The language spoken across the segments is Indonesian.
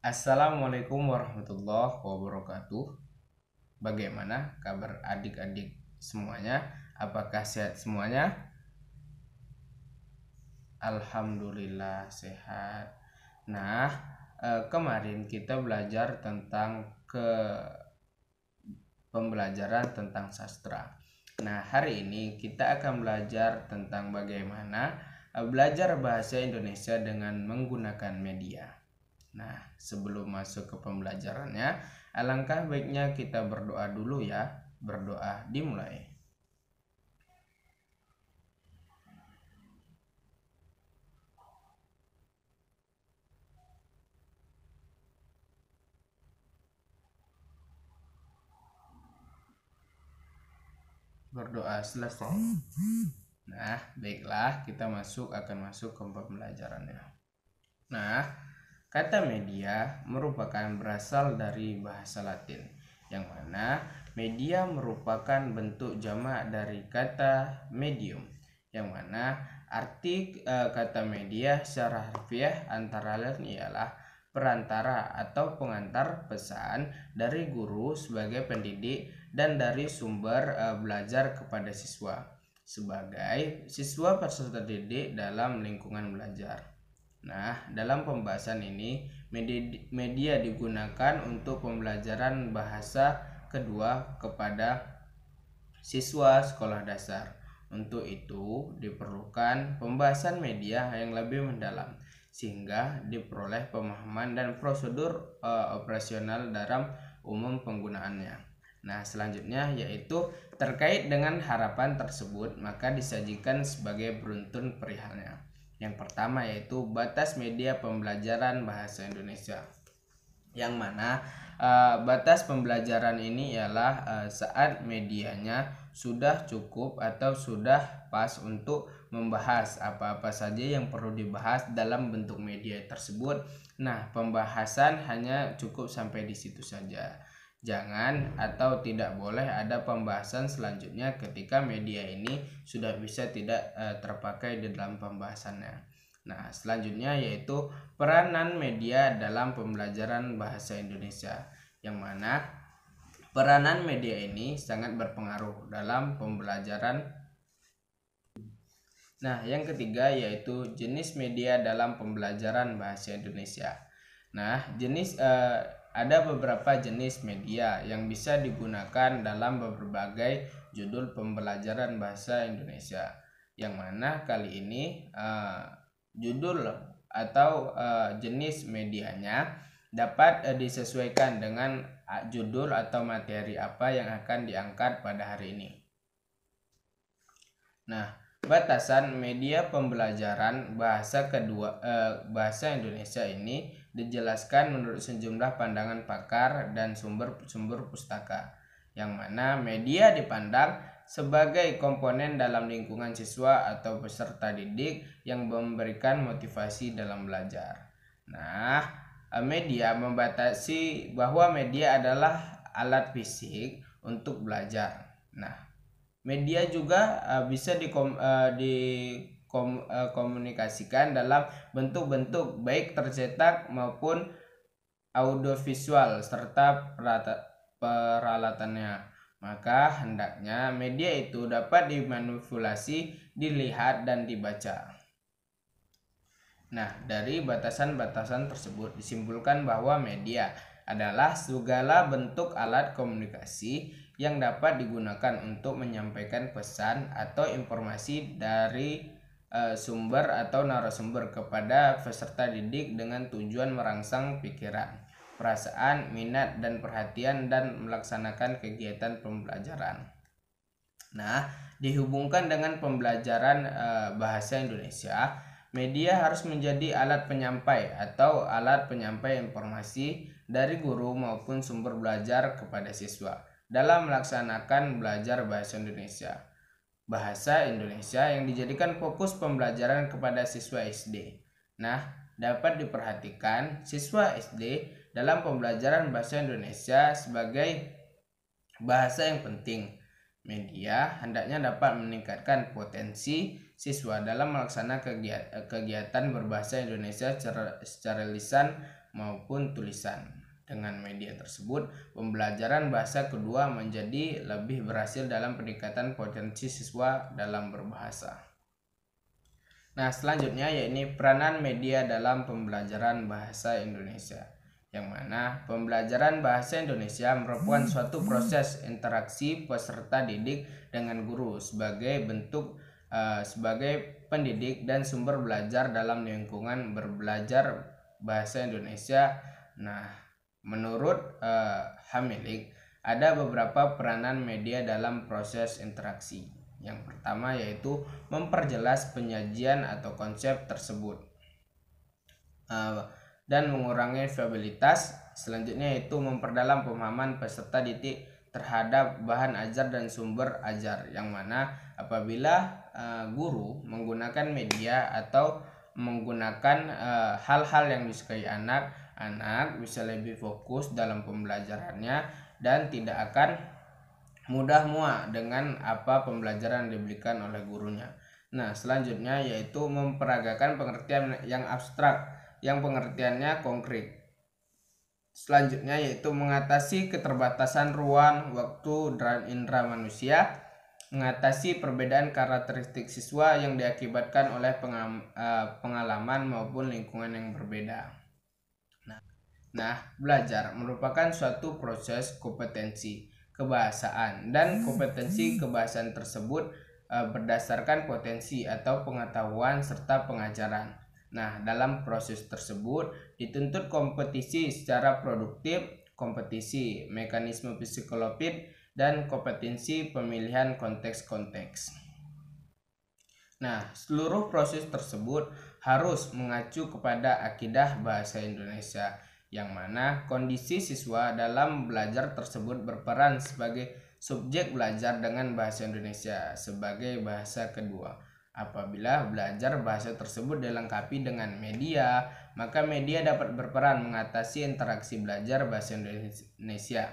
Assalamualaikum warahmatullahi wabarakatuh. Bagaimana kabar adik-adik semuanya? Apakah sehat semuanya? Alhamdulillah sehat. Nah, kemarin kita belajar tentang pembelajaran tentang sastra. Nah, hari ini kita akan belajar tentang bagaimana belajar bahasa Indonesia dengan menggunakan media. Nah, sebelum masuk ke pembelajarannya, alangkah baiknya kita berdoa dulu ya. Berdoa dimulai. Berdoa selesai. Nah, baiklah, kita akan masuk ke pembelajarannya. Nah, kata media merupakan berasal dari bahasa Latin, yang mana media merupakan bentuk jamak dari kata medium, yang mana arti kata media secara harfiah antara lain ialah perantara atau pengantar pesan dari guru sebagai pendidik dan dari sumber belajar kepada siswa sebagai siswa peserta didik dalam lingkungan belajar. Nah, dalam pembahasan ini media digunakan untuk pembelajaran bahasa kedua kepada siswa sekolah dasar. Untuk itu diperlukan pembahasan media yang lebih mendalam sehingga diperoleh pemahaman dan prosedur operasional dalam umum penggunaannya. Nah, selanjutnya yaitu terkait dengan harapan tersebut maka disajikan sebagai beruntun perihalnya. Yang pertama yaitu batas media pembelajaran bahasa Indonesia, yang mana batas pembelajaran ini ialah saat medianya sudah cukup atau sudah pas untuk membahas apa-apa saja yang perlu dibahas dalam bentuk media tersebut. Nah, pembahasan hanya cukup sampai di situ saja. Jangan atau tidak boleh ada pembahasan selanjutnya ketika media ini sudah bisa tidak terpakai di dalam pembahasannya. Nah, selanjutnya yaitu peranan media dalam pembelajaran bahasa Indonesia, yang mana peranan media ini sangat berpengaruh dalam pembelajaran. Nah, yang ketiga yaitu jenis media dalam pembelajaran bahasa Indonesia. Nah, ada beberapa jenis media yang bisa digunakan dalam berbagai judul pembelajaran bahasa Indonesia, yang mana kali ini judul atau jenis medianya dapat disesuaikan dengan judul atau materi apa yang akan diangkat pada hari ini. Nah, batasan media pembelajaran bahasa Indonesia ini dijelaskan menurut sejumlah pandangan pakar dan sumber-sumber pustaka, yang mana media dipandang sebagai komponen dalam lingkungan siswa atau peserta didik yang memberikan motivasi dalam belajar. Nah, media membatasi bahwa media adalah alat fisik untuk belajar. Nah, media juga bisa dikomunikasikan dalam bentuk-bentuk baik tercetak maupun audiovisual serta peralatannya. Maka hendaknya media itu dapat dimanipulasi, dilihat dan dibaca. Nah, dari batasan-batasan tersebut disimpulkan bahwa media adalah segala bentuk alat komunikasi yang dapat digunakan untuk menyampaikan pesan atau informasi dari sumber atau narasumber kepada peserta didik dengan tujuan merangsang pikiran, perasaan, minat, dan perhatian dan melaksanakan kegiatan pembelajaran. Nah, dihubungkan dengan pembelajaran bahasa Indonesia, media harus menjadi alat penyampai atau alat penyampai informasi dari guru maupun sumber belajar kepada siswa dalam melaksanakan belajar bahasa Indonesia. Bahasa Indonesia yang dijadikan fokus pembelajaran kepada siswa SD. Nah, dapat diperhatikan siswa SD dalam pembelajaran bahasa Indonesia sebagai bahasa yang penting. Media hendaknya dapat meningkatkan potensi siswa dalam melaksanakan kegiatan berbahasa Indonesia secara lisan maupun tulisan. Dengan media tersebut, pembelajaran bahasa kedua menjadi lebih berhasil dalam peningkatan potensi siswa dalam berbahasa. Nah, selanjutnya yaitu peranan media dalam pembelajaran bahasa Indonesia, yang mana pembelajaran bahasa Indonesia merupakan suatu proses interaksi peserta didik dengan guru sebagai bentuk sebagai pendidik dan sumber belajar dalam lingkungan berbelajar bahasa Indonesia. Nah, menurut Hamilik, ada beberapa peranan media dalam proses interaksi. Yang pertama yaitu memperjelas penyajian atau konsep tersebut dan mengurangi variabilitas. Selanjutnya yaitu memperdalam pemahaman peserta didik terhadap bahan ajar dan sumber ajar, yang mana apabila guru menggunakan media atau menggunakan hal-hal yang disukai anak bisa lebih fokus dalam pembelajarannya dan tidak akan mudah muak dengan apa pembelajaran yang diberikan oleh gurunya. Nah, selanjutnya yaitu memperagakan pengertian yang abstrak yang pengertiannya konkret. Selanjutnya yaitu mengatasi keterbatasan ruang, waktu, dan indera manusia, mengatasi perbedaan karakteristik siswa yang diakibatkan oleh pengalaman maupun lingkungan yang berbeda. Nah, belajar merupakan suatu proses kompetensi kebahasaan, dan kompetensi kebahasaan tersebut berdasarkan potensi atau pengetahuan serta pengajaran. Nah, dalam proses tersebut dituntut kompetisi secara produktif, kompetisi mekanisme psikologis, dan kompetensi pemilihan konteks-konteks. Nah, seluruh proses tersebut harus mengacu kepada akidah bahasa Indonesia, yang mana kondisi siswa dalam belajar tersebut berperan sebagai subjek belajar dengan bahasa Indonesia sebagai bahasa kedua. Apabila belajar bahasa tersebut dilengkapi dengan media, maka media dapat berperan mengatasi interaksi belajar bahasa Indonesia.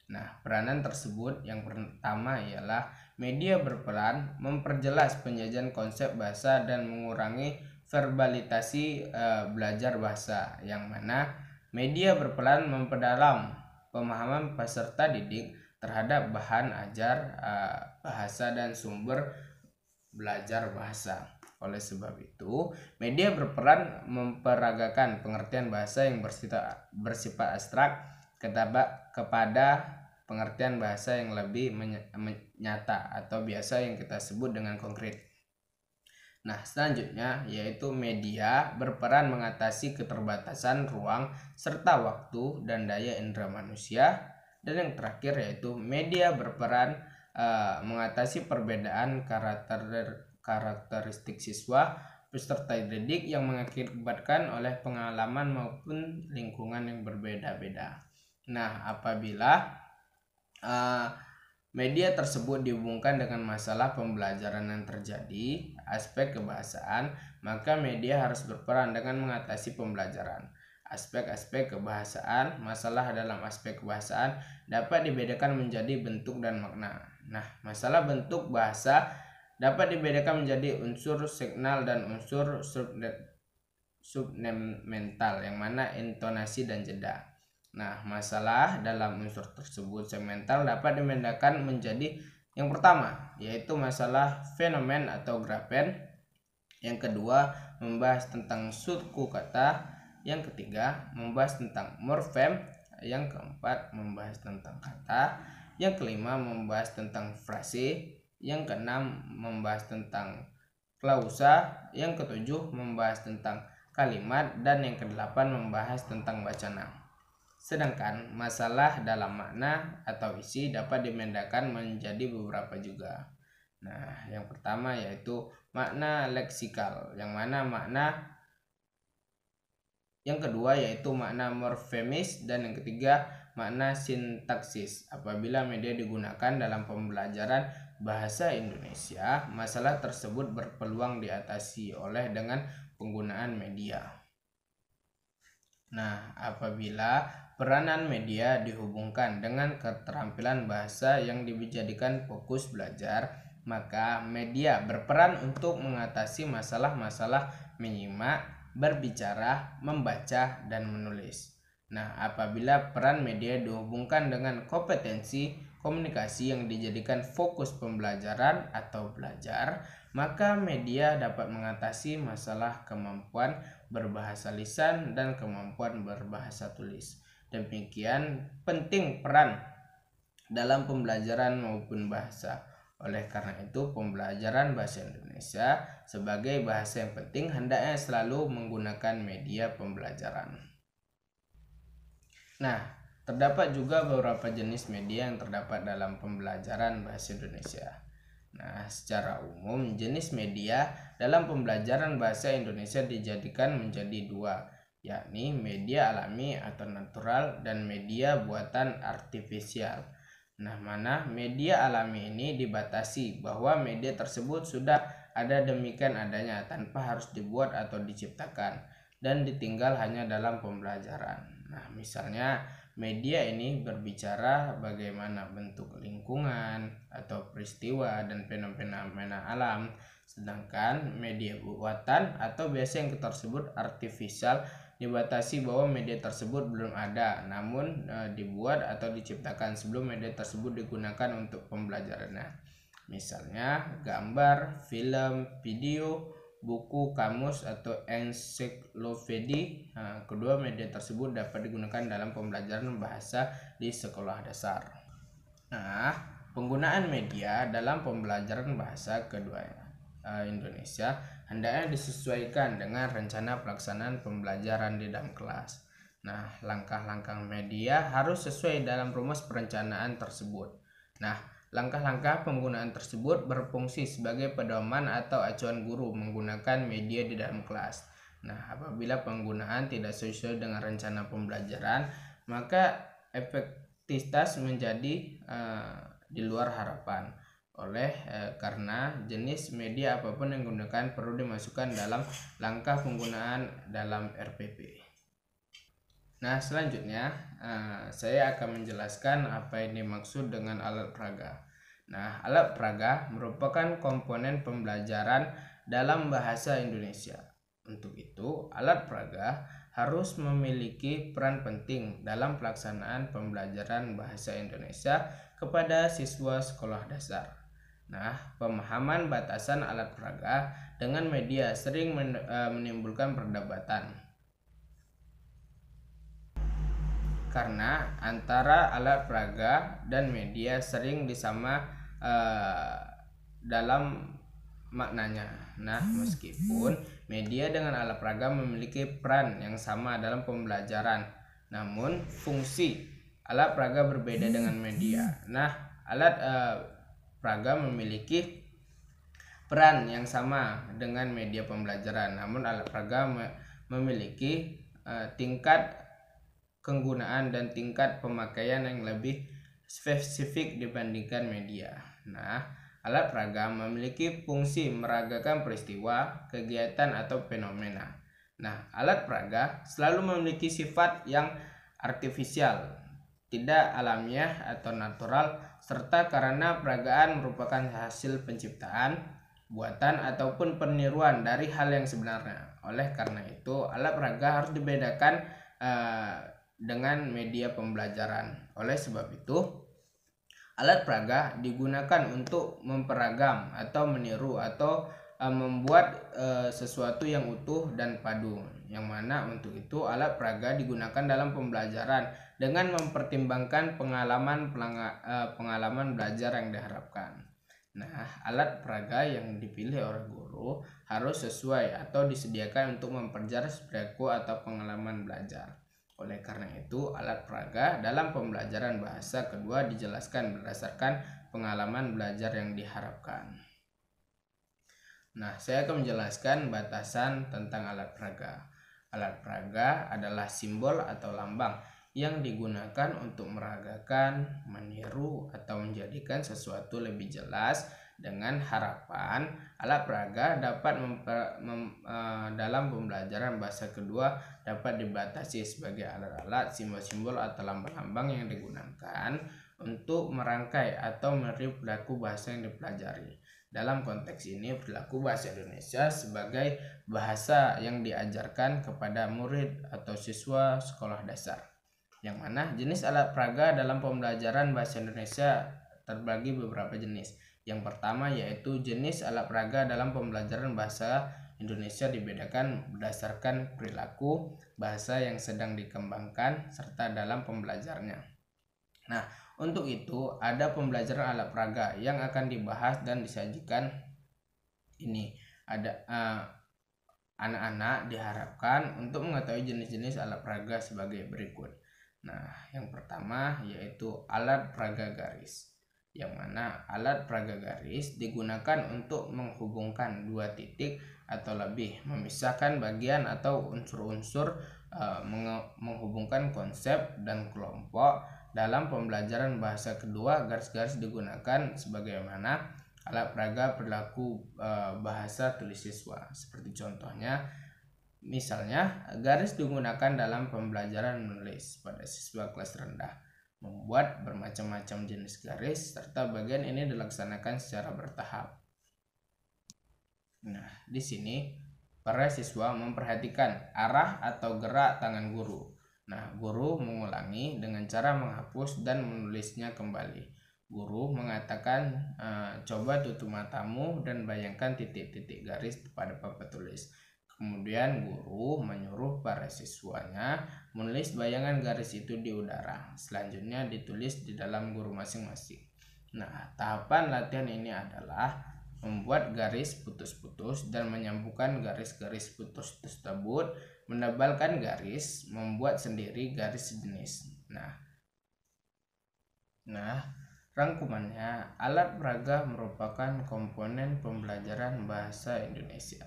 Nah, peranan tersebut yang pertama ialah media berperan memperjelas penyajian konsep bahasa dan mengurangi verbalitasi belajar bahasa, yang mana media berperan memperdalam pemahaman peserta didik terhadap bahan ajar bahasa dan sumber belajar bahasa. Oleh sebab itu, media berperan memperagakan pengertian bahasa yang bersifat abstrak kepada pengertian bahasa yang lebih nyata atau biasa yang kita sebut dengan konkret. Nah, selanjutnya yaitu media berperan mengatasi keterbatasan ruang serta waktu dan daya indera manusia. Dan yang terakhir yaitu media berperan mengatasi perbedaan karakteristik siswa peserta didik yang mengakibatkan oleh pengalaman maupun lingkungan yang berbeda-beda. Nah, apabila media tersebut dihubungkan dengan masalah pembelajaran yang terjadi aspek kebahasaan, maka media harus berperan dengan mengatasi pembelajaran. Aspek-aspek kebahasaan, masalah dalam aspek kebahasaan dapat dibedakan menjadi bentuk dan makna. Nah, masalah bentuk bahasa dapat dibedakan menjadi unsur signal dan unsur subnemental, yang mana intonasi dan jeda. Nah, masalah dalam unsur tersebut segmental dapat dibedakan menjadi yang pertama yaitu masalah fenomen atau grafen, yang kedua membahas tentang suku kata, yang ketiga membahas tentang morfem, yang keempat membahas tentang kata, yang kelima membahas tentang frase, yang keenam membahas tentang klausa, yang ketujuh membahas tentang kalimat, dan yang kedelapan membahas tentang wacana. Sedangkan masalah dalam makna atau isi dapat dibedakan menjadi beberapa juga. Nah, yang pertama yaitu makna leksikal, yang kedua yaitu makna morfemis, dan yang ketiga makna sintaksis. Apabila media digunakan dalam pembelajaran bahasa Indonesia, masalah tersebut berpeluang diatasi oleh dengan penggunaan media. Nah, apabila peranan media dihubungkan dengan keterampilan bahasa yang dijadikan fokus belajar, maka media berperan untuk mengatasi masalah-masalah menyimak, berbicara, membaca, dan menulis. Nah, apabila peran media dihubungkan dengan kompetensi komunikasi yang dijadikan fokus pembelajaran atau belajar, maka media dapat mengatasi masalah kemampuan berbahasa lisan dan kemampuan berbahasa tulis. Demikian penting peran dalam pembelajaran maupun bahasa. Oleh karena itu, pembelajaran bahasa Indonesia sebagai bahasa yang penting hendaknya selalu menggunakan media pembelajaran. Nah, terdapat juga beberapa jenis media yang terdapat dalam pembelajaran bahasa Indonesia. Nah, secara umum jenis media dalam pembelajaran bahasa Indonesia dijadikan menjadi dua, yakni media alami atau natural dan media buatan artifisial. Nah, mana media alami ini dibatasi bahwa media tersebut sudah ada demikian adanya tanpa harus dibuat atau diciptakan dan ditinggal hanya dalam pembelajaran. Nah, misalnya media ini berbicara bagaimana bentuk lingkungan atau peristiwa dan fenomena alam, sedangkan media buatan atau biasa yang kita sebut artifisial dibatasi bahwa media tersebut belum ada namun dibuat atau diciptakan sebelum media tersebut digunakan untuk pembelajarannya. Misalnya gambar, film, video, buku, kamus, atau ensiklopedi. Kedua media tersebut dapat digunakan dalam pembelajaran bahasa di sekolah dasar. Nah, penggunaan media dalam pembelajaran bahasa kedua Indonesia hendaknya disesuaikan dengan rencana pelaksanaan pembelajaran di dalam kelas. Nah, langkah-langkah media harus sesuai dalam rumus perencanaan tersebut. Nah, langkah-langkah penggunaan tersebut berfungsi sebagai pedoman atau acuan guru menggunakan media di dalam kelas. Nah, apabila penggunaan tidak sesuai dengan rencana pembelajaran, maka efektivitas menjadi di luar harapan. Karena jenis media apapun yang digunakan perlu dimasukkan dalam langkah penggunaan dalam RPP. Nah, selanjutnya saya akan menjelaskan apa yang dimaksud dengan alat peraga. Nah, alat peraga merupakan komponen pembelajaran dalam bahasa Indonesia. Untuk itu, alat peraga harus memiliki peran penting dalam pelaksanaan pembelajaran bahasa Indonesia kepada siswa sekolah dasar. Nah, pemahaman batasan alat peraga dengan media sering menimbulkan perdebatan. Karena antara alat peraga dan media sering disama dalam maknanya. Nah, meskipun media dengan alat peraga memiliki peran yang sama dalam pembelajaran, namun fungsi alat peraga berbeda dengan media. Nah, alat peraga memiliki peran yang sama dengan media pembelajaran, namun alat peraga memiliki tingkat penggunaan dan tingkat pemakaian yang lebih spesifik dibandingkan media. Nah, alat peraga memiliki fungsi meragakan peristiwa, kegiatan, atau fenomena. Nah, alat peraga selalu memiliki sifat yang artifisial, tidak alamiah atau natural, serta karena peragaan merupakan hasil penciptaan, buatan, ataupun peniruan dari hal yang sebenarnya. Oleh karena itu, alat peraga harus dibedakan dengan media pembelajaran. Oleh sebab itu, alat peraga digunakan untuk memperagam atau meniru atau membuat sesuatu yang utuh dan padu, yang mana untuk itu alat peraga digunakan dalam pembelajaran dengan mempertimbangkan pengalaman belajar yang diharapkan. Nah, alat peraga yang dipilih oleh guru harus sesuai atau disediakan untuk memperjelas perilaku atau pengalaman belajar. Oleh karena itu, alat peraga dalam pembelajaran bahasa kedua dijelaskan berdasarkan pengalaman belajar yang diharapkan. Nah, saya akan menjelaskan batasan tentang alat peraga. Alat peraga adalah simbol atau lambang yang digunakan untuk meragakan, meniru, atau menjadikan sesuatu lebih jelas. Dengan harapan alat peraga dapat dalam pembelajaran bahasa kedua dapat dibatasi sebagai alat-alat, simbol-simbol, atau lambang-lambang yang digunakan untuk merangkai atau meniru perilaku bahasa yang dipelajari. Dalam konteks ini perilaku bahasa Indonesia sebagai bahasa yang diajarkan kepada murid atau siswa sekolah dasar. Yang mana jenis alat peraga dalam pembelajaran bahasa Indonesia terbagi beberapa jenis. Yang pertama yaitu jenis alat peraga dalam pembelajaran bahasa Indonesia dibedakan berdasarkan perilaku bahasa yang sedang dikembangkan serta dalam pembelajarannya. Nah, untuk itu ada pembelajaran alat peraga yang akan dibahas dan disajikan ini. Ada anak-anak diharapkan untuk mengetahui jenis-jenis alat peraga sebagai berikut. Nah, yang pertama yaitu alat peraga garis. Yang mana alat peraga garis digunakan untuk menghubungkan dua titik atau lebih, memisahkan bagian atau unsur-unsur, menghubungkan konsep dan kelompok. Dalam pembelajaran bahasa kedua, garis-garis digunakan sebagaimana alat peraga perilaku bahasa tulis siswa. Seperti contohnya, misalnya garis digunakan dalam pembelajaran menulis pada siswa kelas rendah. Membuat bermacam-macam jenis garis serta bagian ini dilaksanakan secara bertahap. Nah, di sini para siswa memperhatikan arah atau gerak tangan guru. Nah, guru mengulangi dengan cara menghapus dan menulisnya kembali. Guru mengatakan, coba tutup matamu dan bayangkan titik-titik garis pada papan tulis. Kemudian guru menyuruh para siswanya menulis bayangan garis itu di udara. Selanjutnya ditulis di dalam guru masing-masing. Nah, tahapan latihan ini adalah membuat garis putus-putus dan menyambungkan garis-garis putus tersebut, menebalkan garis, membuat sendiri garis sejenis. Nah, rangkumannya, alat peraga merupakan komponen pembelajaran bahasa Indonesia,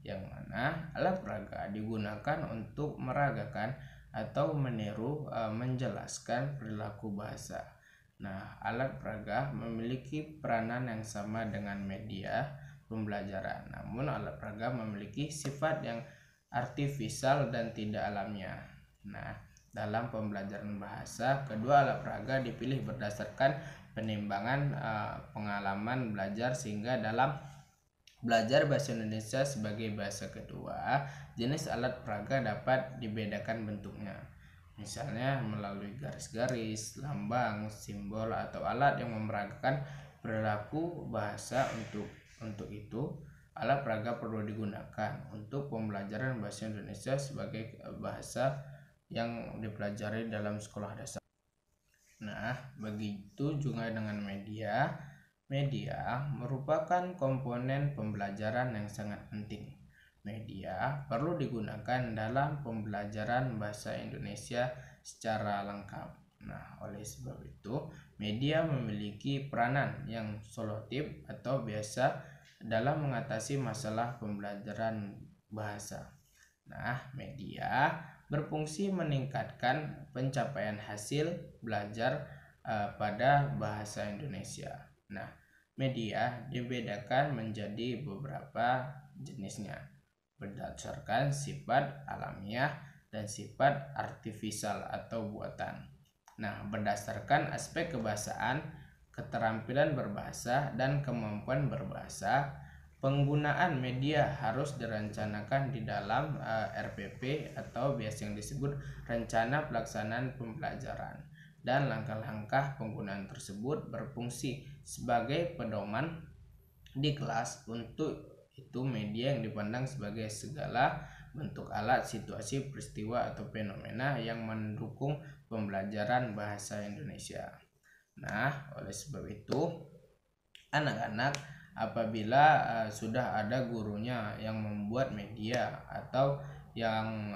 yang mana alat peraga digunakan untuk meragakan atau meniru, menjelaskan perilaku bahasa. Nah, alat peraga memiliki peranan yang sama dengan media pembelajaran, namun alat peraga memiliki sifat yang artifisial dan tidak alamiah. Nah, dalam pembelajaran bahasa, kedua alat peraga dipilih berdasarkan penimbangan pengalaman belajar, sehingga dalam belajar bahasa Indonesia sebagai bahasa kedua, jenis alat peraga dapat dibedakan bentuknya. Misalnya melalui garis-garis, lambang, simbol, atau alat yang memeragakan perilaku bahasa. Untuk itu, alat peraga perlu digunakan untuk pembelajaran bahasa Indonesia sebagai bahasa yang dipelajari dalam sekolah dasar. Nah, begitu juga dengan media. Media merupakan komponen pembelajaran yang sangat penting. Media perlu digunakan dalam pembelajaran bahasa Indonesia secara lengkap. Nah, oleh sebab itu, media memiliki peranan yang solutif atau biasa dalam mengatasi masalah pembelajaran bahasa. Nah, media berfungsi meningkatkan pencapaian hasil belajar pada bahasa Indonesia. Nah, media dibedakan menjadi beberapa jenisnya berdasarkan sifat alamiah dan sifat artifisial atau buatan. Nah, berdasarkan aspek kebahasaan, keterampilan berbahasa, dan kemampuan berbahasa, penggunaan media harus direncanakan di dalam RPP atau biasa yang disebut rencana pelaksanaan pembelajaran, dan langkah-langkah penggunaan tersebut berfungsi sebagai pedoman di kelas. Untuk itu, media yang dipandang sebagai segala bentuk alat, situasi, peristiwa, atau fenomena yang mendukung pembelajaran bahasa Indonesia. Nah, oleh sebab itu, anak-anak apabila sudah ada gurunya yang membuat media atau yang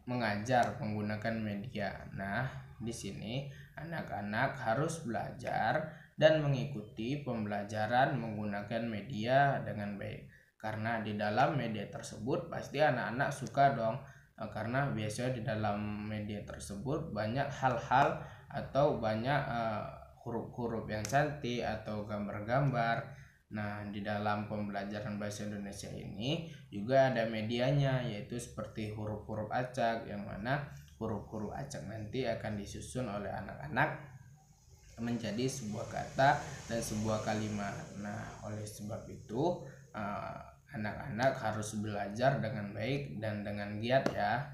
mengajar menggunakan media. Nah, di sini anak-anak harus belajar dan mengikuti pembelajaran menggunakan media dengan baik. Karena di dalam media tersebut pasti anak-anak suka dong, karena biasanya di dalam media tersebut banyak hal-hal atau banyak huruf-huruf yang cantik atau gambar-gambar. Nah, di dalam pembelajaran bahasa Indonesia ini juga ada medianya, yaitu seperti huruf-huruf acak, yang mana huruf-huruf acak nanti akan disusun oleh anak-anak menjadi sebuah kata dan sebuah kalimat. Nah, oleh sebab itu anak-anak harus belajar dengan baik dan dengan giat ya.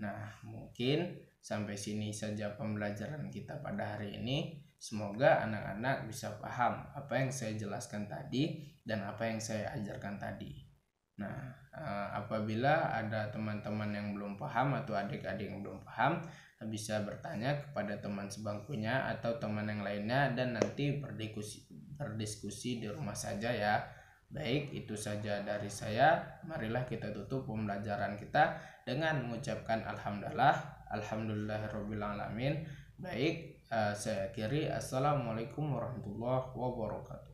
Nah, mungkin sampai sini saja pembelajaran kita pada hari ini. Semoga anak-anak bisa paham apa yang saya jelaskan tadi dan apa yang saya ajarkan tadi. Nah, apabila ada teman-teman yang belum paham atau adik-adik yang belum paham, bisa bertanya kepada teman sebangkunya atau teman yang lainnya dan nanti berdiskusi di rumah saja ya. Baik, itu saja dari saya. Marilah kita tutup pembelajaran kita dengan mengucapkan alhamdulillahirabbil alamin. Baik, saya akhiri. Assalamualaikum warahmatullahi wabarakatuh.